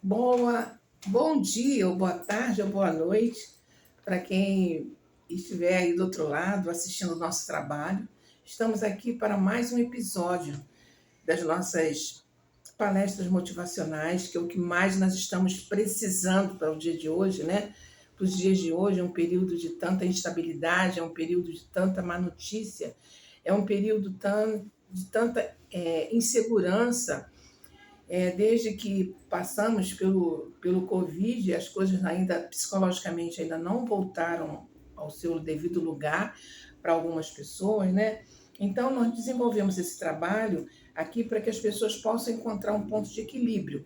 Bom dia, ou boa tarde, ou boa noite, para quem estiver aí do outro lado assistindo o nosso trabalho. Estamos aqui para mais um episódio das nossas palestras motivacionais, que é o que mais nós estamos precisando para o dia de hoje, né? Para os dias de hoje, é um período de tanta instabilidade, é um período de tanta má notícia, é um período de tanta insegurança. Desde que passamos pelo Covid, as coisas ainda psicologicamente ainda não voltaram ao seu devido lugar para algumas pessoas, né? Então nós desenvolvemos esse trabalho aqui para que as pessoas possam encontrar um ponto de equilíbrio.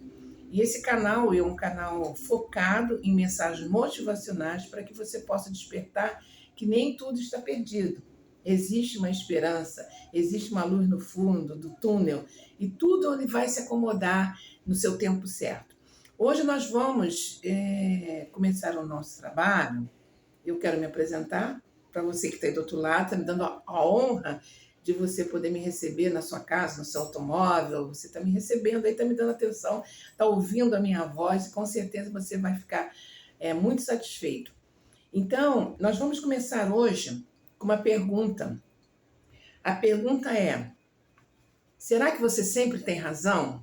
E esse canal é um canal focado em mensagens motivacionais para que você possa despertar que nem tudo está perdido. Existe uma esperança, existe uma luz no fundo do túnel e tudo ele vai se acomodar no seu tempo certo. Hoje nós vamos começar o nosso trabalho. Eu quero me apresentar para você que está aí do outro lado, está me dando a honra de você poder me receber na sua casa, no seu automóvel. Você está me recebendo aí, está me dando atenção, está ouvindo a minha voz e com certeza você vai ficar muito satisfeito. Então, nós vamos começar hoje com uma pergunta. A pergunta é: será que você sempre tem razão?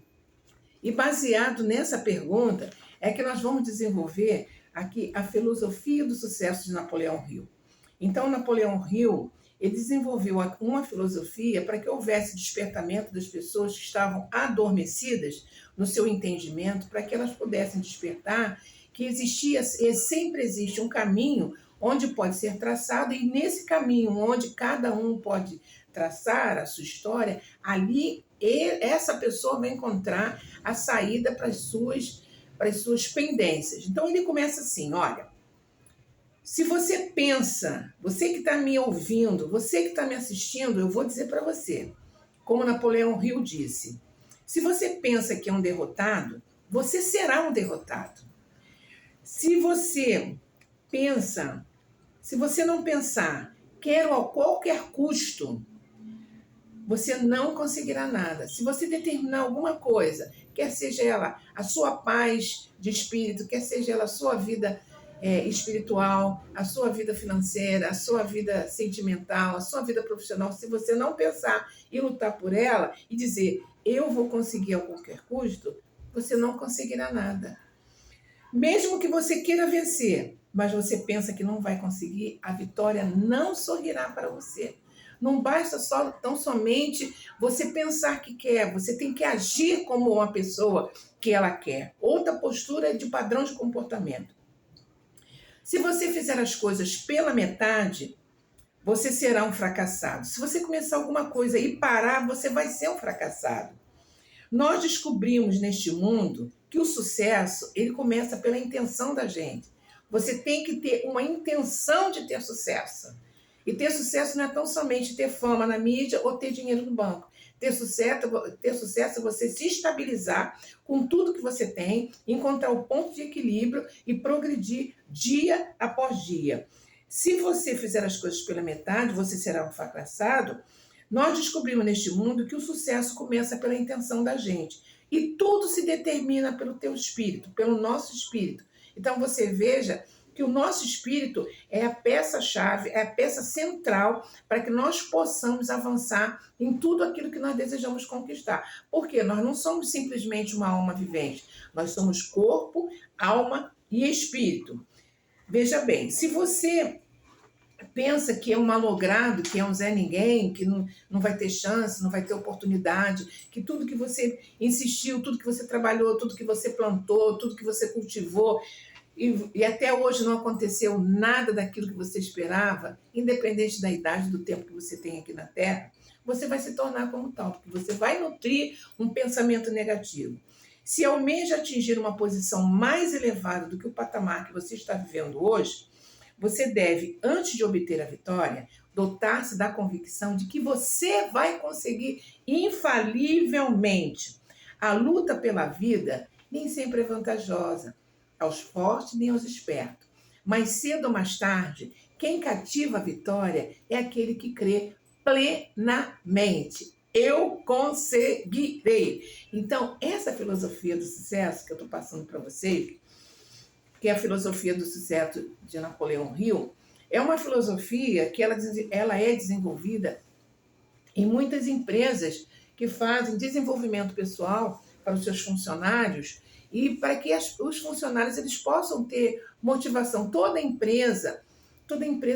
E baseado nessa pergunta é que nós vamos desenvolver aqui a filosofia do sucesso de Napoleão Hill. Então, Napoleão Hill, ele desenvolveu uma filosofia para que houvesse despertamento das pessoas que estavam adormecidas no seu entendimento, para que elas pudessem despertar que existia e sempre existe um caminho onde pode ser traçado, e nesse caminho onde cada um pode traçar a sua história, ali essa pessoa vai encontrar a saída para as suas pendências. Então ele começa assim: olha, se você pensa, você que está me ouvindo, você que está me assistindo, eu vou dizer para você, como Napoleão Hill disse: se você pensa que é um derrotado, você será um derrotado. Se você não pensar, quero a qualquer custo, você não conseguirá nada. Se você determinar alguma coisa, quer seja ela a sua paz de espírito, quer seja ela a sua vida espiritual, a sua vida financeira, a sua vida sentimental, a sua vida profissional, se você não pensar e lutar por ela e dizer, eu vou conseguir a qualquer custo, você não conseguirá nada. Mesmo que você queira vencer, mas você pensa que não vai conseguir, a vitória não sorrirá para você. Não basta tão somente você pensar que quer, você tem que agir como uma pessoa que ela quer. Outra postura é de padrão de comportamento. Se você fizer as coisas pela metade, você será um fracassado. Se você começar alguma coisa e parar, você vai ser um fracassado. Nós descobrimos neste mundo que o sucesso, ele começa pela intenção da gente. Você tem que ter uma intenção de ter sucesso. E ter sucesso não é tão somente ter fama na mídia ou ter dinheiro no banco. Ter sucesso é você se estabilizar com tudo que você tem, encontrar o ponto de equilíbrio e progredir dia após dia. Se você fizer as coisas pela metade, você será um fracassado. Nós descobrimos neste mundo que o sucesso começa pela intenção da gente. E tudo se determina pelo teu espírito, pelo nosso espírito. Então você veja que o nosso espírito é a peça-chave, é a peça central para que nós possamos avançar em tudo aquilo que nós desejamos conquistar. Porque nós não somos simplesmente uma alma vivente, nós somos corpo, alma e espírito. Veja bem, se você pensa que é um malogrado, que é um Zé Ninguém, que não vai ter chance, não vai ter oportunidade, que tudo que você insistiu, tudo que você trabalhou, tudo que você plantou, tudo que você cultivou, e até hoje não aconteceu nada daquilo que você esperava, independente da idade, do tempo que você tem aqui na Terra, você vai se tornar como tal, porque você vai nutrir um pensamento negativo. Se almeja atingir uma posição mais elevada do que o patamar que você está vivendo hoje, você deve, antes de obter a vitória, dotar-se da convicção de que você vai conseguir infalivelmente. A luta pela vida nem sempre é vantajosa aos fortes nem aos espertos. Mais cedo ou mais tarde, quem cativa a vitória é aquele que crê plenamente. eu conseguirei. Então, essa filosofia do sucesso que eu estou passando para vocês, que é a filosofia do sucesso de Napoleão Hill, é uma filosofia que ela é desenvolvida em muitas empresas que fazem desenvolvimento pessoal para os seus funcionários e para que os funcionários eles possam ter motivação. Toda empresa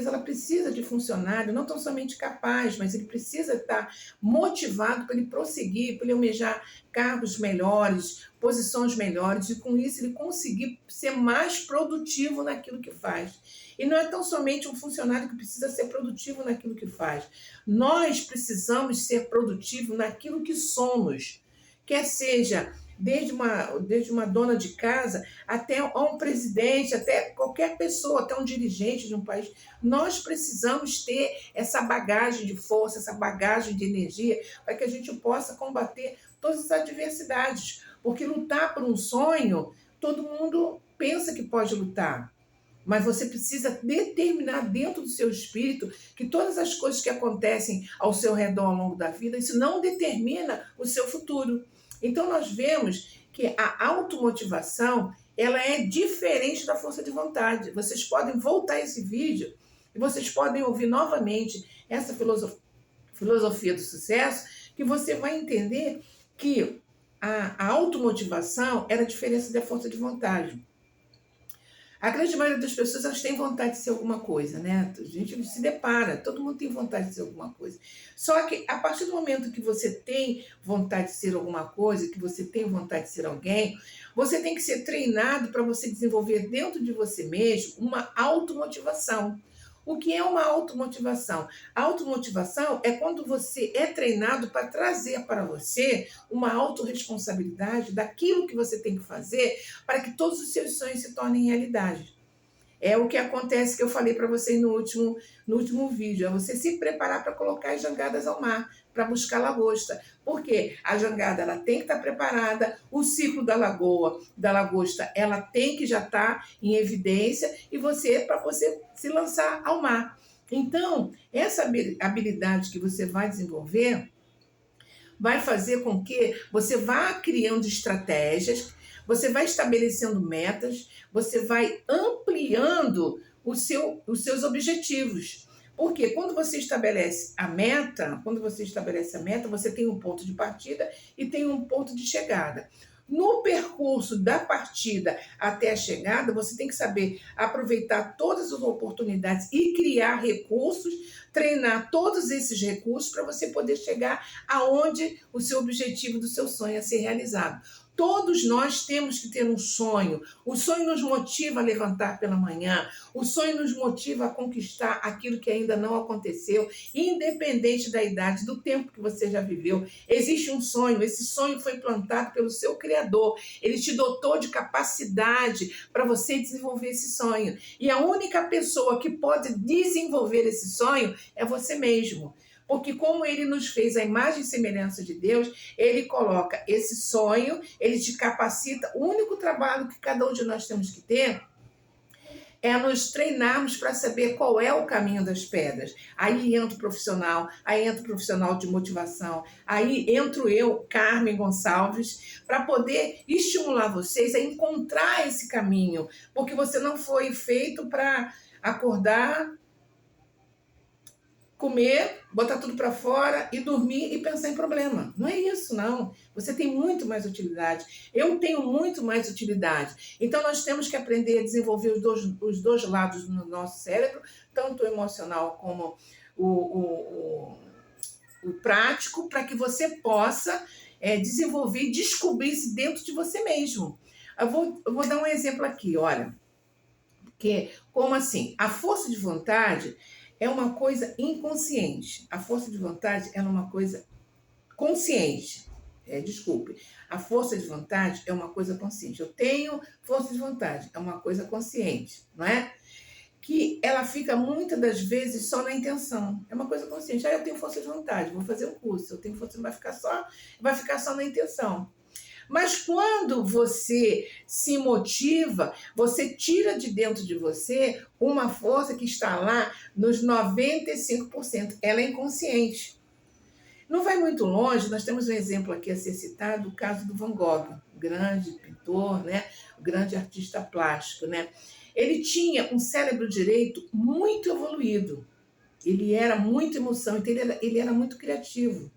ela precisa de funcionário, não tão somente capaz, mas ele precisa estar motivado para ele prosseguir, para ele almejar cargos melhores, posições melhores, e com isso ele conseguir ser mais produtivo naquilo que faz. E não é tão somente um funcionário que precisa ser produtivo naquilo que faz. Nós precisamos ser produtivos naquilo que somos, quer seja desde uma dona de casa até um presidente, até qualquer pessoa, até um dirigente de um país. Nós precisamos ter essa bagagem de força, essa bagagem de energia, para que a gente possa combater todas as adversidades. Porque lutar por um sonho, todo mundo pensa que pode lutar. Mas você precisa determinar dentro do seu espírito que todas as coisas que acontecem ao seu redor ao longo da vida, isso não determina o seu futuro. Então nós vemos que a automotivação, ela é diferente da força de vontade. Vocês podem voltar esse vídeo e vocês podem ouvir novamente essa filosofia do sucesso, que você vai entender que a automotivação era a diferença da força de vontade. A grande maioria das pessoas, elas têm vontade de ser alguma coisa, né? A gente se depara, todo mundo tem vontade de ser alguma coisa. Só que a partir do momento que você tem vontade de ser alguma coisa, que você tem vontade de ser alguém, você tem que ser treinado para você desenvolver dentro de você mesmo uma automotivação. O que é uma automotivação? A automotivação é quando você é treinado para trazer para você uma autorresponsabilidade daquilo que você tem que fazer para que todos os seus sonhos se tornem realidade. É o que acontece que eu falei para vocês no último vídeo. É você se preparar para colocar as jangadas ao mar, para buscar lagosta. Porque a jangada ela tem que estar preparada, o ciclo da lagosta, ela tem que já estar em evidência e para você se lançar ao mar. Então, essa habilidade que você vai desenvolver vai fazer com que você vá criando estratégias, você vai estabelecendo metas, você vai ampliando os seus objetivos. Porque quando você estabelece a meta, você tem um ponto de partida e tem um ponto de chegada. No percurso da partida até a chegada, você tem que saber aproveitar todas as oportunidades e criar recursos, treinar todos esses recursos para você poder chegar aonde o seu objetivo do seu sonho é ser realizado. Todos nós temos que ter um sonho. O sonho nos motiva a levantar pela manhã. O sonho nos motiva a conquistar aquilo que ainda não aconteceu, independente da idade, do tempo que você já viveu. Existe um sonho. Esse sonho foi plantado pelo seu Criador. Ele te dotou de capacidade para você desenvolver esse sonho. E a única pessoa que pode desenvolver esse sonho é você mesmo. Porque como ele nos fez a imagem e semelhança de Deus, ele coloca esse sonho, ele te capacita. O único trabalho que cada um de nós temos que ter é nos treinarmos para saber qual é o caminho das pedras. Aí entra o profissional de motivação, aí entro eu, Carmen Gonçalves, para poder estimular vocês a encontrar esse caminho, porque você não foi feito para acordar, comer, botar tudo para fora e dormir e pensar em problema. Não é isso, não. Você tem muito mais utilidade. Eu tenho muito mais utilidade. Então, nós temos que aprender a desenvolver os dois lados do nosso cérebro, tanto o emocional como o prático, para que você possa desenvolver e descobrir-se dentro de você mesmo. Eu vou dar um exemplo aqui, olha. Como assim? A força de vontade é uma coisa inconsciente. A força de vontade é uma coisa consciente. Desculpe. A força de vontade é uma coisa consciente. Eu tenho força de vontade, é uma coisa consciente, não é? Que ela fica muitas das vezes só na intenção. É uma coisa consciente. Eu tenho força de vontade, vou fazer um curso. Eu tenho força, vai ficar só na intenção. Mas quando você se motiva, você tira de dentro de você uma força que está lá nos 95%. Ela é inconsciente. Não vai muito longe, nós temos um exemplo aqui a ser citado, o caso do Van Gogh, o grande pintor, né? O grande artista plástico, né? Ele tinha um cérebro direito muito evoluído, ele era muito emoção, então ele era muito criativo.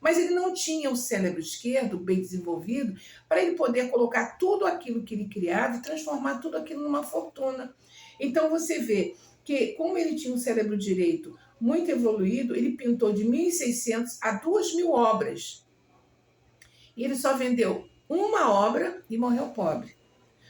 Mas ele não tinha o cérebro esquerdo bem desenvolvido para ele poder colocar tudo aquilo que ele criava e transformar tudo aquilo numa fortuna. Então você vê que, como ele tinha um cérebro direito muito evoluído, ele pintou de 1.600 a 2.000 obras. E ele só vendeu uma obra e morreu pobre.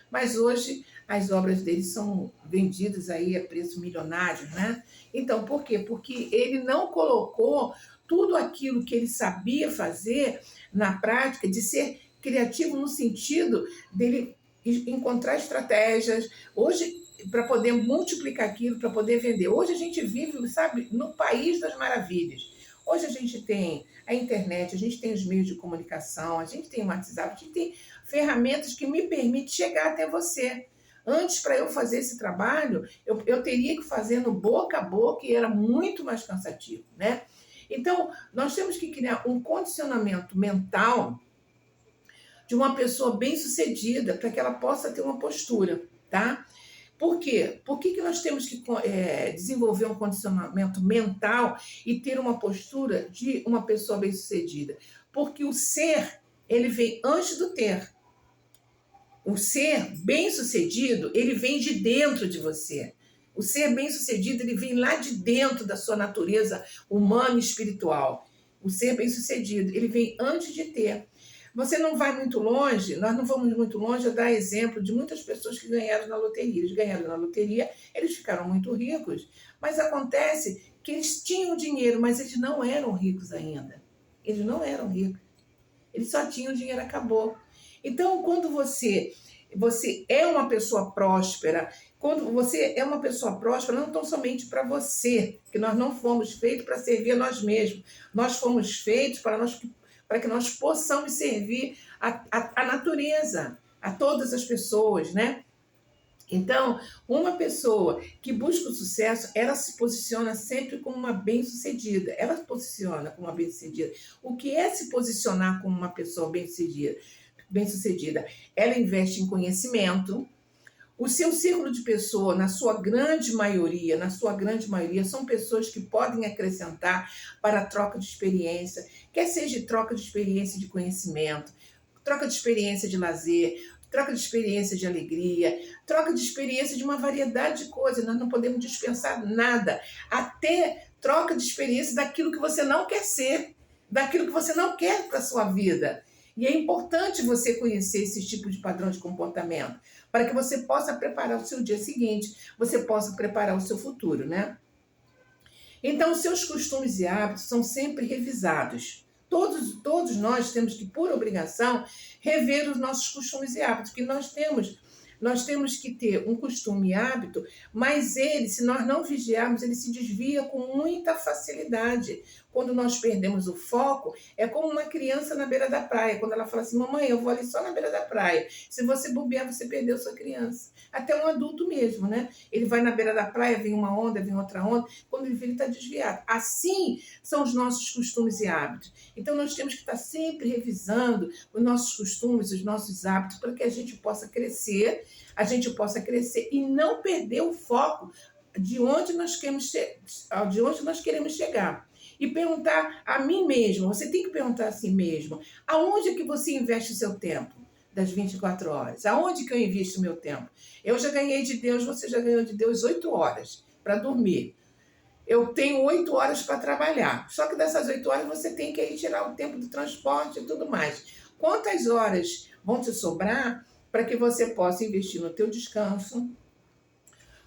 Mas hoje as obras dele são vendidas aí a preço milionário, né? Então, por quê? Porque ele não colocou tudo aquilo que ele sabia fazer na prática, de ser criativo no sentido dele encontrar estratégias. Hoje, para poder multiplicar aquilo, para poder vender. Hoje a gente vive, sabe, no país das maravilhas. Hoje a gente tem a internet, a gente tem os meios de comunicação, a gente tem o WhatsApp, a gente tem ferramentas que me permitem chegar até você. Antes, para eu fazer esse trabalho, eu teria que fazer no boca a boca e era muito mais cansativo, né? Então, nós temos que criar um condicionamento mental de uma pessoa bem-sucedida para que ela possa ter uma postura, tá? Por quê? Por que nós temos que desenvolver um condicionamento mental e ter uma postura de uma pessoa bem-sucedida? Porque o ser, ele vem antes do ter. O ser bem-sucedido, ele vem de dentro de você. O ser bem-sucedido, ele vem lá de dentro da sua natureza humana e espiritual. O ser bem-sucedido, ele vem antes de ter. Você não vai muito longe, nós não vamos muito longe a dar exemplo de muitas pessoas que ganharam na loteria. Eles ganharam na loteria, eles ficaram muito ricos, mas acontece que eles tinham dinheiro, mas eles não eram ricos ainda. Eles não eram ricos. Eles só tinham dinheiro, acabou. Então, quando você é uma pessoa próspera, quando você é uma pessoa próspera, não tão somente para você, que nós não fomos feitos para servir a nós mesmos. Nós fomos feitos para que nós possamos servir a natureza, a todas as pessoas, né? Então, uma pessoa que busca o sucesso, ela se posiciona sempre como uma bem-sucedida. Ela se posiciona como uma bem-sucedida. O que é se posicionar como uma pessoa bem-sucedida? Bem-sucedida. Ela investe em conhecimento. O seu círculo de pessoas, na sua grande maioria, são pessoas que podem acrescentar para a troca de experiência, quer seja troca de experiência de conhecimento, troca de experiência de lazer, troca de experiência de alegria, troca de experiência de uma variedade de coisas. Nós não podemos dispensar nada, até troca de experiência daquilo que você não quer ser, daquilo que você não quer para a sua vida. E é importante você conhecer esse tipo de padrão de comportamento, para que você possa preparar o seu dia seguinte, você possa preparar o seu futuro, né? Então, os seus costumes e hábitos são sempre revisados. Todos nós temos que, por obrigação, rever os nossos costumes e hábitos, que nós temos que ter um costume e hábito, mas ele, se nós não vigiarmos, ele se desvia com muita facilidade. Quando nós perdemos o foco, é como uma criança na beira da praia, quando ela fala assim, mamãe, eu vou ali só na beira da praia. Se você bobear, você perdeu sua criança. Até um adulto mesmo, né? Ele vai na beira da praia, vem uma onda, vem outra onda, quando ele vê, ele está desviado. Assim são os nossos costumes e hábitos. Então, nós temos que estar sempre revisando os nossos costumes, os nossos hábitos, para que a gente possa crescer e não perder o foco de onde nós queremos chegar. E perguntar a mim mesmo, você tem que perguntar a si mesmo, aonde é que você investe o seu tempo das 24 horas? Aonde que eu invisto o meu tempo? Eu já ganhei de Deus, você já ganhou de Deus 8 horas para dormir. Eu tenho 8 horas para trabalhar. Só que dessas 8 horas você tem que aí tirar o tempo do transporte e tudo mais. Quantas horas vão te sobrar para que você possa investir no teu descanso,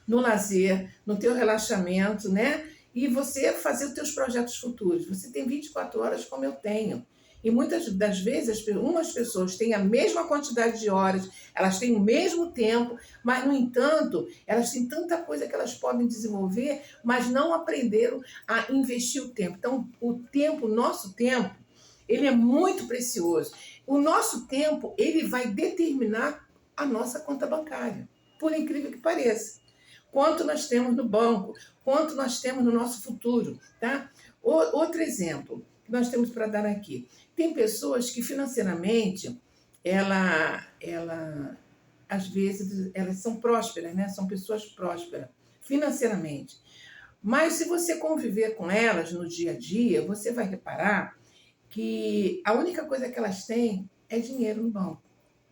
no lazer, no teu relaxamento, né? E você fazer os teus projetos futuros. Você tem 24 horas como eu tenho. E muitas das vezes, umas pessoas têm a mesma quantidade de horas, elas têm o mesmo tempo, mas, no entanto, elas têm tanta coisa que elas podem desenvolver, mas não aprenderam a investir o tempo. Então, o nosso tempo, ele é muito precioso. O nosso tempo, ele vai determinar a nossa conta bancária, por incrível que pareça. Quanto nós temos no banco, quanto nós temos no nosso futuro, tá? Outro exemplo. que nós temos para dar aqui. Tem pessoas que financeiramente, às vezes, elas são prósperas, né? São pessoas prósperas financeiramente. Mas se você conviver com elas no dia a dia, você vai reparar que a única coisa que elas têm é dinheiro no banco.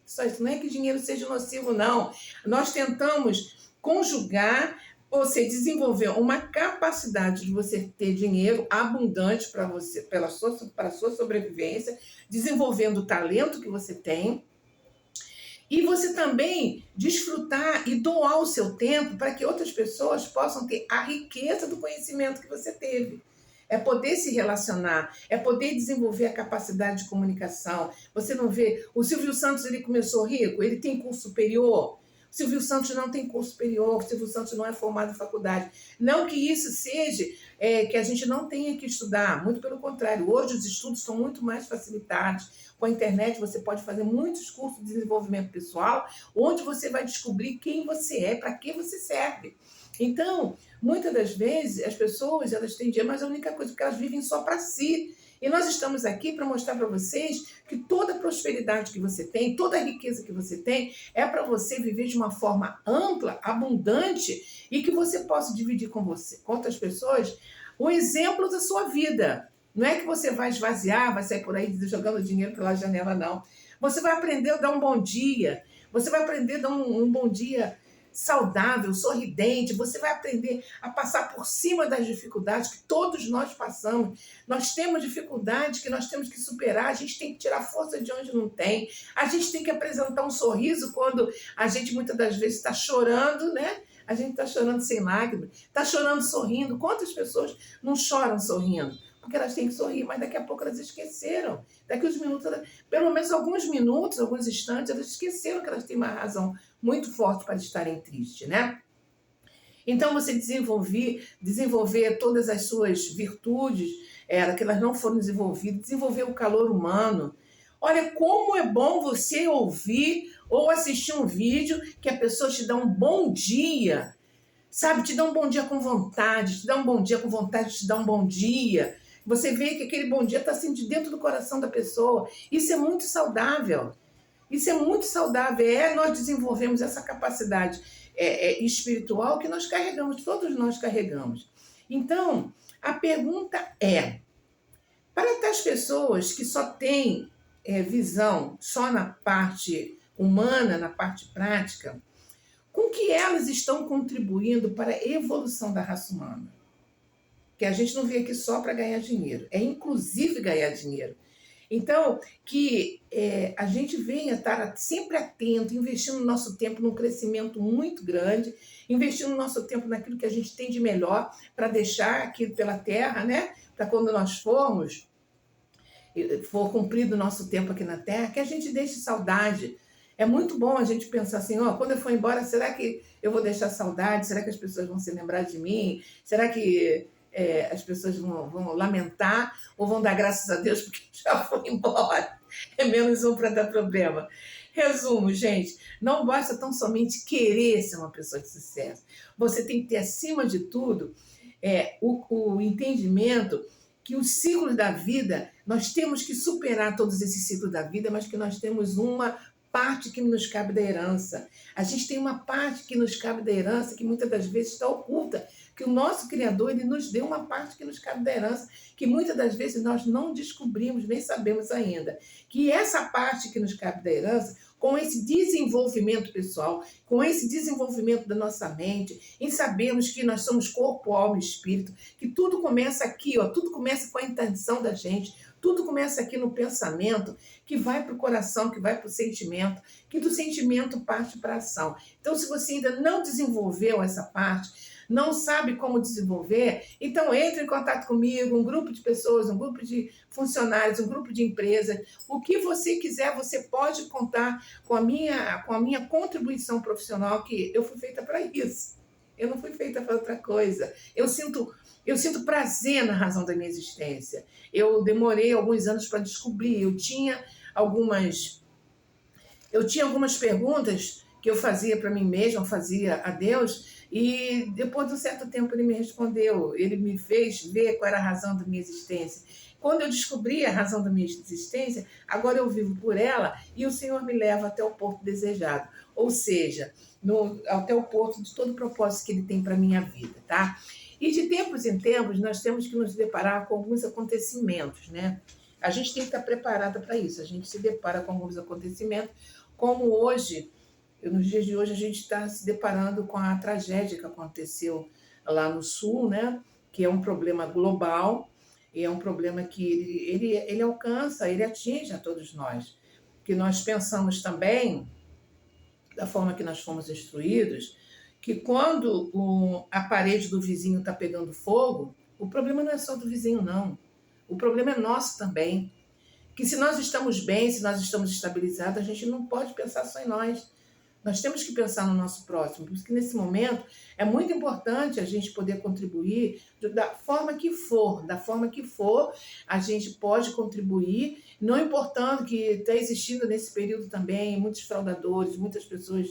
Só isso, não é que dinheiro seja nocivo, não. Nós tentamos conjugar, ou seja, desenvolver uma capacidade de você ter dinheiro abundante para você, para a sua sobrevivência, desenvolvendo o talento que você tem, e você também desfrutar e doar o seu tempo para que outras pessoas possam ter a riqueza do conhecimento que você teve. É poder se relacionar, é poder desenvolver a capacidade de comunicação. Você não vê... O Silvio Santos, ele começou rico, ele tem curso superior. O Silvio Santos não tem curso superior, o Silvio Santos não é formado em faculdade. Não que isso seja que a gente não tenha que estudar, muito pelo contrário. Hoje os estudos estão muito mais facilitados. Com a internet você pode fazer muitos cursos de desenvolvimento pessoal, onde você vai descobrir quem você é, para que você serve. Então, muitas das vezes, as pessoas, elas têm dinheiro, mas a única coisa é que elas vivem só para si. E nós estamos aqui para mostrar para vocês que toda a prosperidade que você tem, toda a riqueza que você tem, é para você viver de uma forma ampla, abundante, e que você possa dividir com você, com outras pessoas, o exemplo da sua vida. Não é que você vai esvaziar, vai sair por aí jogando dinheiro pela janela, não. Você vai aprender a dar um bom dia, você vai aprender a dar um bom dia saudável, sorridente, você vai aprender a passar por cima das dificuldades que todos nós passamos. Nós temos dificuldades que nós temos que superar, a gente tem que tirar força de onde não tem, a gente tem que apresentar um sorriso quando a gente muitas das vezes está chorando, né? A gente está chorando sem lágrimas, está chorando sorrindo. Quantas pessoas não choram sorrindo? Porque elas têm que sorrir, mas daqui a pouco elas esqueceram. Daqui uns minutos, pelo menos alguns minutos, alguns instantes, elas esqueceram que elas têm uma razão muito forte para estarem tristes, né? Então, você desenvolver todas as suas virtudes, que elas não foram desenvolvidas, desenvolver o calor humano. Olha, como é bom você ouvir ou assistir um vídeo que a pessoa te dá um bom dia, sabe? Te dá um bom dia com vontade, te dá um bom dia com vontade de te dar um bom dia. Você vê que aquele bom dia está assim de dentro do coração da pessoa. Isso é muito saudável. Isso é muito saudável. Nós desenvolvemos essa capacidade espiritual que nós carregamos, todos nós carregamos. Então, a pergunta é, para as pessoas que só têm visão só na parte humana, na parte prática, com que elas estão contribuindo para a evolução da raça humana? Que a gente não veio aqui só para ganhar dinheiro, é inclusive ganhar dinheiro. Então, que a gente venha estar sempre atento, investindo o nosso tempo num crescimento muito grande, investindo o nosso tempo naquilo que a gente tem de melhor para deixar aqui pela terra, né? Para quando nós for cumprido o nosso tempo aqui na terra, que a gente deixe saudade. É muito bom a gente pensar assim, quando eu for embora, será que eu vou deixar saudade? Será que as pessoas vão se lembrar de mim? Será que as pessoas vão lamentar ou vão dar graças a Deus porque já foi embora? É menos um para dar problema. Resumo, gente, não basta tão somente querer ser uma pessoa de sucesso. Você tem que ter, acima de tudo, o entendimento que os ciclos da vida, nós temos que superar todos esses ciclos da vida, mas que nós temos uma parte que nos cabe da herança. A gente tem uma parte que nos cabe da herança que muitas das vezes está oculta, que o nosso Criador ele nos deu uma parte que nos cabe da herança, que muitas das vezes nós não descobrimos, nem sabemos ainda. Que essa parte que nos cabe da herança, com esse desenvolvimento pessoal, com esse desenvolvimento da nossa mente, em sabermos que nós somos corpo, alma e espírito, que tudo começa aqui, tudo começa com a intenção da gente, tudo começa aqui no pensamento, que vai para o coração, que vai para o sentimento, que do sentimento parte para a ação. Então, se você ainda não desenvolveu essa parte, não sabe como desenvolver, então entre em contato comigo, um grupo de pessoas, um grupo de funcionários, um grupo de empresas, o que você quiser, você pode contar com a minha contribuição profissional, que eu fui feita para isso. Eu não fui feita para outra coisa. Eu sinto prazer na razão da minha existência. Eu demorei alguns anos para descobrir. Eu tinha algumas perguntas que eu fazia para mim mesma, fazia a Deus, e depois de um certo tempo ele me respondeu. Ele me fez ver qual era a razão da minha existência. quando eu descobri a razão da minha existência, agora eu vivo por ela e o Senhor me leva até o porto desejado. Ou seja, até o porto de todo o propósito que Ele tem para a minha vida, tá? E de tempos em tempos, nós temos que nos deparar com alguns acontecimentos, né? A gente tem que estar preparada para isso. A gente se depara com alguns acontecimentos, como hoje, nos dias de hoje, a gente está se deparando com a tragédia que aconteceu lá no Sul, né? Que é um problema global e é um problema que ele alcança, ele atinge a todos nós. Que nós pensamos também, da forma que nós fomos instruídos, que quando a parede do vizinho está pegando fogo, o problema não é só do vizinho, não. O problema é nosso também. Que se nós estamos bem, se nós estamos estabilizados, a gente não pode pensar só em nós. Nós temos que pensar no nosso próximo, porque nesse momento é muito importante a gente poder contribuir da forma que for, a gente pode contribuir, não importando que está existindo nesse período também muitos fraudadores, muitas pessoas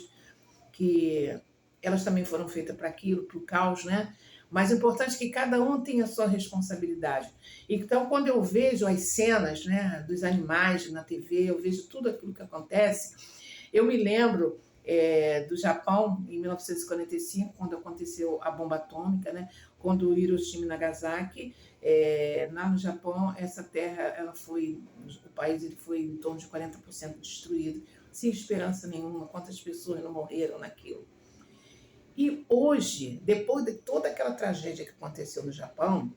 que elas também foram feitas para aquilo, para o caos, né? Mas o importante é que cada um tenha a sua responsabilidade. Então, quando eu vejo as cenas, né, dos animais na TV, eu vejo tudo aquilo que acontece, eu me lembro do Japão, em 1945, quando aconteceu a bomba atômica, né? Quando Hiroshima e Nagasaki, lá no Japão, essa terra, o país ele foi em torno de 40% destruído, sem esperança nenhuma, quantas pessoas não morreram naquilo. E hoje, depois de toda aquela tragédia que aconteceu no Japão,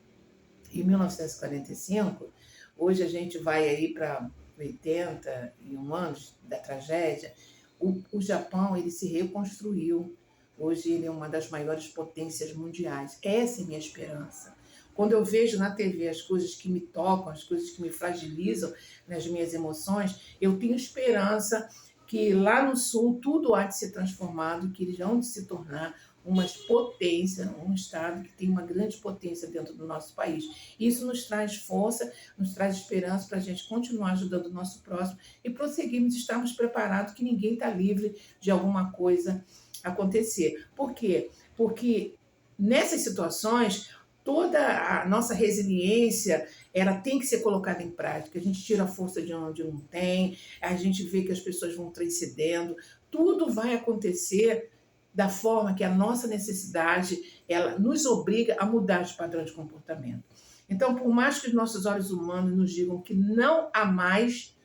em 1945, hoje a gente vai aí para 81 anos da tragédia, o Japão ele se reconstruiu. Hoje ele é uma das maiores potências mundiais. Essa é a minha esperança. Quando eu vejo na TV as coisas que me tocam, as coisas que me fragilizam nas minhas emoções, eu tenho esperança que lá no Sul tudo há de ser transformado, que eles vão de se tornar uma potência, um Estado que tem uma grande potência dentro do nosso país. Isso nos traz força, nos traz esperança para a gente continuar ajudando o nosso próximo e prosseguirmos, estarmos preparados que ninguém está livre de alguma coisa acontecer. Por quê? Porque nessas situações, toda a nossa resiliência, ela tem que ser colocada em prática. A gente tira a força de onde não tem, a gente vê que as pessoas vão transcendendo, tudo vai acontecer da forma que a nossa necessidade ela nos obriga a mudar de padrão de comportamento. Então, por mais que os nossos olhos humanos nos digam que não há mais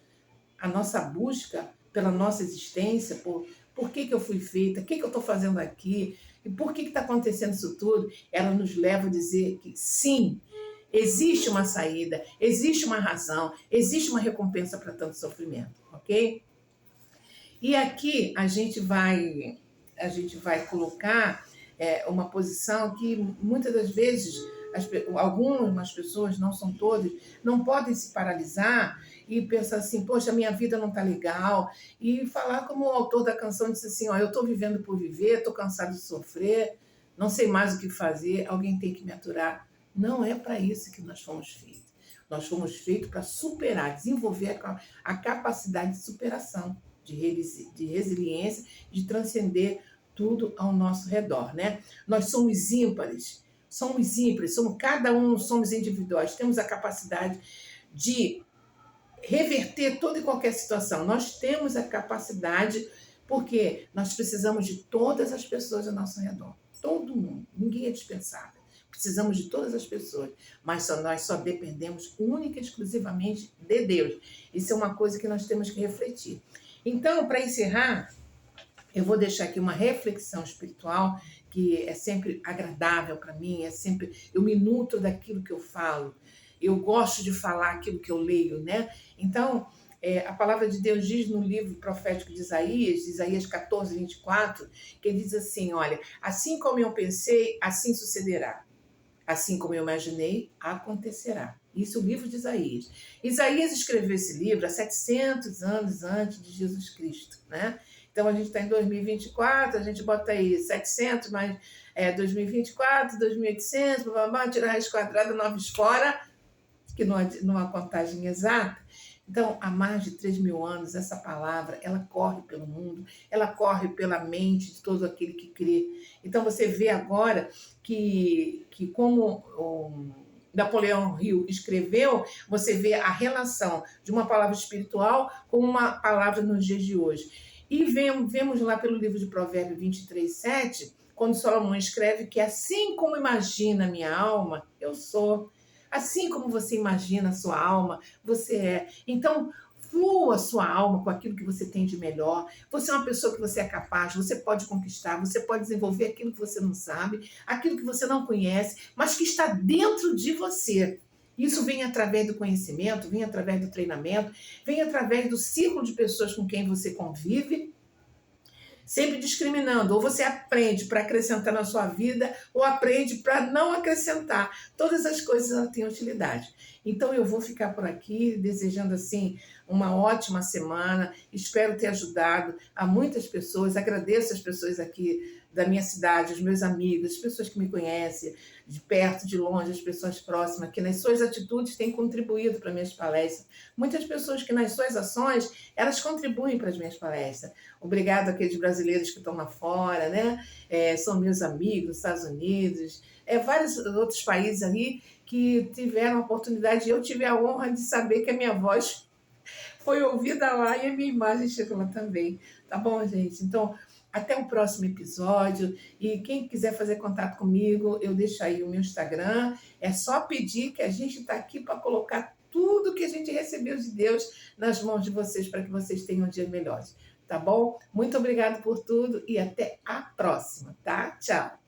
a nossa busca pela nossa existência, por que eu fui feita, o que eu estou fazendo aqui, e por que está acontecendo isso tudo, ela nos leva a dizer que sim, existe uma saída, existe uma razão, existe uma recompensa para tanto sofrimento, ok? E aqui a gente vai colocar uma posição que muitas das vezes algumas pessoas, não são todas, não podem se paralisar e pensar assim, poxa, minha vida não está legal, e falar como o autor da canção disse assim, ó, eu estou vivendo por viver, estou cansado de sofrer, não sei mais o que fazer, alguém tem que me aturar. Não é para isso que nós fomos feitos. Nós fomos feitos para superar, desenvolver a capacidade de superação, de resiliência, de transcender tudo ao nosso redor, né? Nós somos ímpares, cada um somos individuais, temos a capacidade de reverter toda e qualquer situação. Nós temos a capacidade, porque nós precisamos de todas as pessoas ao nosso redor. Todo mundo, ninguém é dispensável. Precisamos de todas as pessoas, mas nós só dependemos única e exclusivamente de Deus. Isso é uma coisa que nós temos que refletir. Então, para encerrar, eu vou deixar aqui uma reflexão espiritual que é sempre agradável para mim, eu me nutro daquilo que eu falo, eu gosto de falar aquilo que eu leio, né? Então, a palavra de Deus diz no livro profético de Isaías 14, 24, que ele diz assim, olha, assim como eu pensei, assim sucederá. Assim como eu imaginei, acontecerá. Isso é o livro de Isaías. Isaías escreveu esse livro há 700 anos antes de Jesus Cristo, né? Então, a gente está em 2024, a gente bota aí 700, mais 2024, 2800, blá, blá, blá, tira a raiz quadrada, 9 fora, que não é uma contagem exata. Então, há mais de 3.000 anos, essa palavra, ela corre pelo mundo, ela corre pela mente de todo aquele que crê. Então, você vê agora que como Napoleão Hill escreveu, você vê a relação de uma palavra espiritual com uma palavra nos dias de hoje. E vemos lá pelo livro de Provérbios 23:7, quando Salomão escreve que assim como imagina a minha alma, eu sou. Assim como você imagina a sua alma, você é. Então, flua a sua alma com aquilo que você tem de melhor. Você é uma pessoa que você é capaz, você pode conquistar, você pode desenvolver aquilo que você não sabe, aquilo que você não conhece, mas que está dentro de você. Isso vem através do conhecimento, vem através do treinamento, vem através do círculo de pessoas com quem você convive, sempre discriminando. Ou você aprende para acrescentar na sua vida, ou aprende para não acrescentar. Todas as coisas têm utilidade. Então eu vou ficar por aqui, desejando assim uma ótima semana. Espero ter ajudado a muitas pessoas. Agradeço as pessoas aqui da minha cidade, os meus amigos, as pessoas que me conhecem, de perto, de longe, as pessoas próximas, que nas suas atitudes têm contribuído para minhas palestras. Muitas pessoas que nas suas ações, elas contribuem para as minhas palestras. Obrigado àqueles brasileiros que estão lá fora, né? São meus amigos, dos Estados Unidos, vários outros países ali que tiveram a oportunidade, e eu tive a honra de saber que a minha voz foi ouvida lá e a minha imagem chegou lá também. Tá bom, gente? Então, até o próximo episódio. E quem quiser fazer contato comigo, eu deixo aí o meu Instagram. É só pedir que a gente está aqui para colocar tudo que a gente recebeu de Deus nas mãos de vocês, para que vocês tenham dias melhores. Tá bom? Muito obrigado por tudo e até a próxima, tá? Tchau!